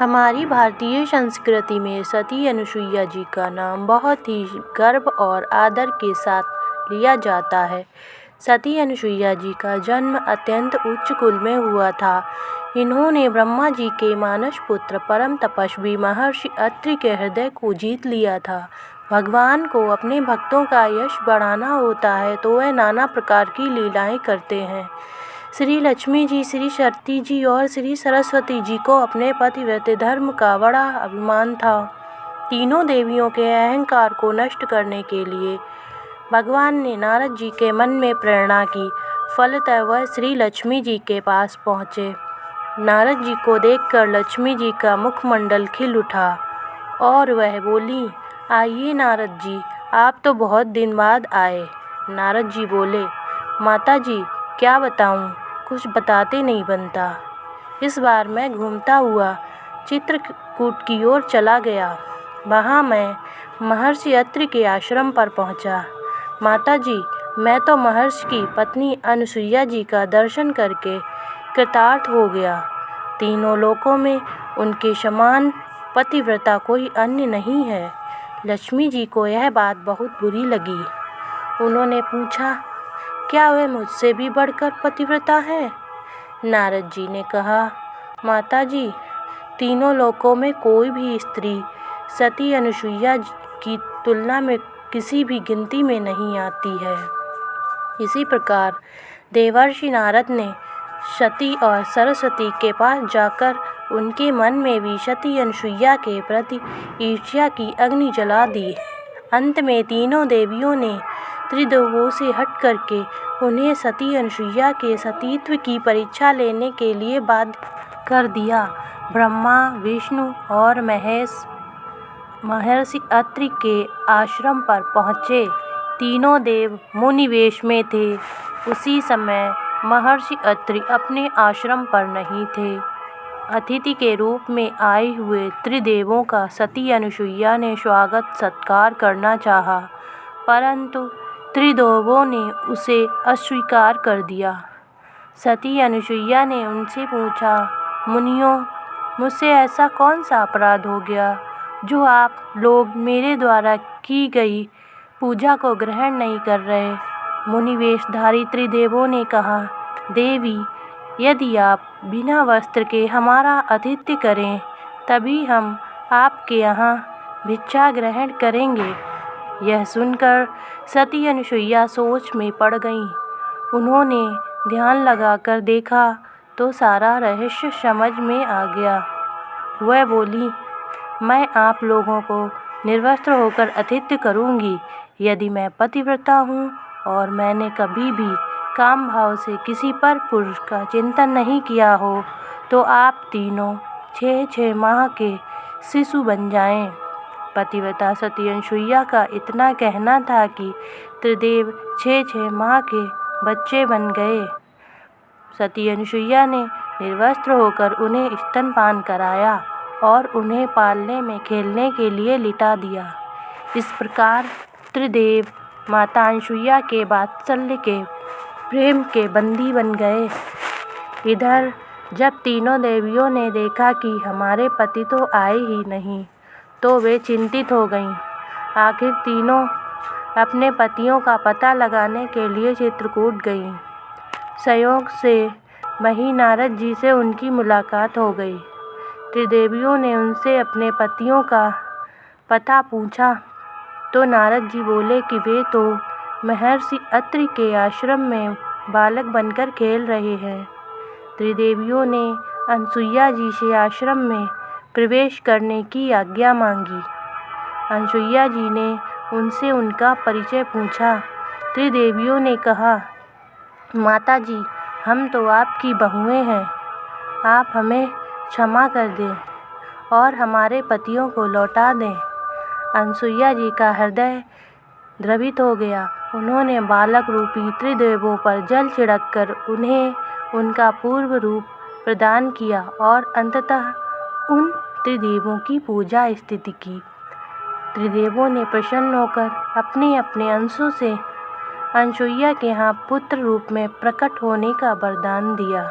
हमारी भारतीय संस्कृति में सती अनुसुईया जी का नाम बहुत ही गर्व और आदर के साथ लिया जाता है। सती अनुसुईया जी का जन्म अत्यंत उच्च कुल में हुआ था। इन्होंने ब्रह्मा जी के मानस पुत्र परम तपस्वी महर्षि अत्रि के हृदय को जीत लिया था। भगवान को अपने भक्तों का यश बढ़ाना होता है तो वह नाना प्रकार की लीलाएं करते हैं। श्री लक्ष्मी जी, श्री सती जी और श्री सरस्वती जी को अपने पतिव्रत धर्म का बड़ा अभिमान था। तीनों देवियों के अहंकार को नष्ट करने के लिए भगवान ने नारद जी के मन में प्रेरणा की। फलतः वह श्री लक्ष्मी जी के पास पहुँचे। नारद जी को देखकर लक्ष्मी जी का मुखमंडल खिल उठा और वह बोली, आइए नारद जी, आप तो बहुत दिन बाद आए। नारद जी बोले, माता जी क्या बताऊं, कुछ बताते नहीं बनता। इस बार मैं घूमता हुआ चित्रकूट की ओर चला गया। वहाँ मैं महर्षि अत्रि के आश्रम पर पहुँचा। माता जी, मैं तो महर्षि की पत्नी अनुसुईया जी का दर्शन करके कृतार्थ हो गया। तीनों लोकों में उनके समान पतिव्रता कोई अन्य नहीं है। लक्ष्मी जी को यह बात बहुत बुरी लगी। उन्होंने पूछा, क्या वह मुझसे भी बढ़कर पतिव्रता है? नारद जी ने कहा, माता जी, तीनों लोकों में कोई भी स्त्री सती अनुसुईया की तुलना में किसी भी गिनती में नहीं आती है। इसी प्रकार देवर्षि नारद ने सती और सरस्वती के पास जाकर उनके मन में भी सती अनुसुईया के प्रति ईर्ष्या की अग्नि जला दी। अंत में तीनों देवियों ने त्रिदेवों से हट करके उन्हें सती अनुसुईया के सतीत्व की परीक्षा लेने के लिए बाध्य कर दिया। ब्रह्मा, विष्णु और महेश महर्षि अत्रि के आश्रम पर पहुँचे। तीनों देव मुनिवेश में थे। उसी समय महर्षि अत्रि अपने आश्रम पर नहीं थे। अतिथि के रूप में आए हुए त्रिदेवों का सती अनुसुईया ने स्वागत सत्कार करना चाहा, परंतु त्रिदेवों ने उसे अस्वीकार कर दिया। सती अनुसुईया ने उनसे पूछा, मुनियों, मुझसे ऐसा कौन सा अपराध हो गया जो आप लोग मेरे द्वारा की गई पूजा को ग्रहण नहीं कर रहे? मुनिवेशधारी त्रिदेवों ने कहा, देवी, यदि आप बिना वस्त्र के हमारा आतिथ्य करें तभी हम आपके यहाँ भिक्षा ग्रहण करेंगे। यह सुनकर सती अनुसुईया सोच में पड़ गईं। उन्होंने ध्यान लगाकर देखा तो सारा रहस्य समझ में आ गया। वह बोली, मैं आप लोगों को निर्वस्त्र होकर आतिथ्य करूँगी। यदि मैं पतिव्रता हूँ और मैंने कभी भी काम भाव से किसी पर पुरुष का चिंतन नहीं किया हो तो आप तीनों 6-6 माह के शिशु बन जाएं। पतिव्रता सती अनुसुईया का इतना कहना था कि त्रिदेव 6-6 माह के बच्चे बन गए। सती अनुसुईया ने निर्वस्त्र होकर उन्हें स्तनपान कराया और उन्हें पालने में खेलने के लिए लिटा दिया। इस प्रकार त्रिदेव माता अनुसुईया के वात्सल्य के प्रेम के बंदी बन गए। इधर जब तीनों देवियों ने देखा कि हमारे पति तो आए ही नहीं तो वे चिंतित हो गईं। आखिर तीनों अपने पतियों का पता लगाने के लिए चित्रकूट गईं। संयोग से वहीं नारद जी से उनकी मुलाकात हो गई। त्रिदेवियों ने उनसे अपने पतियों का पता पूछा तो नारद जी बोले कि वे तो महर्षि अत्रि के आश्रम में बालक बनकर खेल रहे हैं। त्रिदेवियों ने अनुसुईया जी से आश्रम में प्रवेश करने की आज्ञा मांगी। अनुसुईया जी ने उनसे उनका परिचय पूछा। त्रिदेवियों ने कहा, माता जी, हम तो आपकी बहुएं हैं। आप हमें क्षमा कर दें और हमारे पतियों को लौटा दें। अनुसुईया जी का हृदय द्रवित हो गया। उन्होंने बालक रूपी त्रिदेवों पर जल छिड़ककर उन्हें उनका पूर्व रूप प्रदान किया और अंततः उन त्रिदेवों की पूजा स्तुति की। त्रिदेवों ने प्रसन्न होकर अपने अपने अंशों से अनुसुईया के यहाँ पुत्र रूप में प्रकट होने का वरदान दिया।